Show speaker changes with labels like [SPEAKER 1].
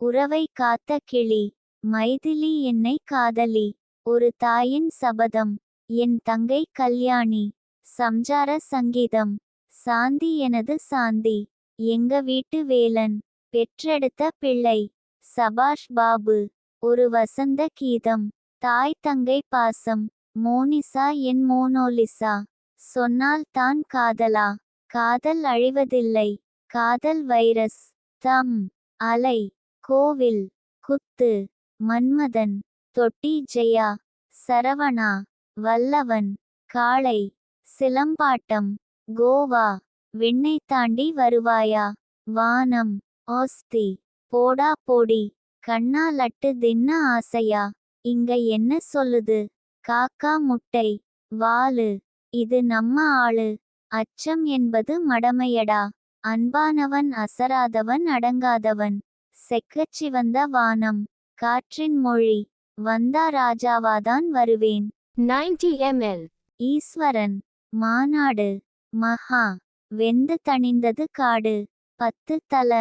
[SPEAKER 1] உறவை காத்த கிளி. மைதிலி என்னை காதலி. ஒரு தாயின் சபதம். என் தங்கை கல்யாணி. சம்சார சங்கீதம். சாந்தி எனது சாந்தி. எங்க வீட்டு வேலன். பெற்றெடுத்த பிள்ளை. சபாஷ் பாபு. ஒரு வசந்த கீதம். தாய் தங்கை பாசம். மோனிசா என் மோனோலிசா. சொன்னால் தான் காதலா. காதல் அழிவதில்லை. காதல் வைரஸ். தம். அலை. கோவில். குத்து. மன்மதன். தொட்டி ஜெயா. சரவணா. வல்லவன். காளை. சிலம்பாட்டம். கோவா. விண்ணை தாண்டி வருவாயா. வானம். ஓஸ்தி. போடா போடி. கண்ணா லட்டு தின்ன ஆசையா. இங்க என்ன சொல்லுது. காக்கா முட்டை. வாலு. இது நம்ம ஆளு. அச்சம் என்பது மடமையடா. அன்பானவன் அசராதவன் அடங்காதவன். செக்கச்சிவந்த வானம். காற்றின் மொழி. வந்தா ராஜாவாதான் வருவேன்.
[SPEAKER 2] 90 ml.
[SPEAKER 1] ஈஸ்வரன். மாநாடு. மகா. வெந்து தணிந்தது காடு. 10 தல.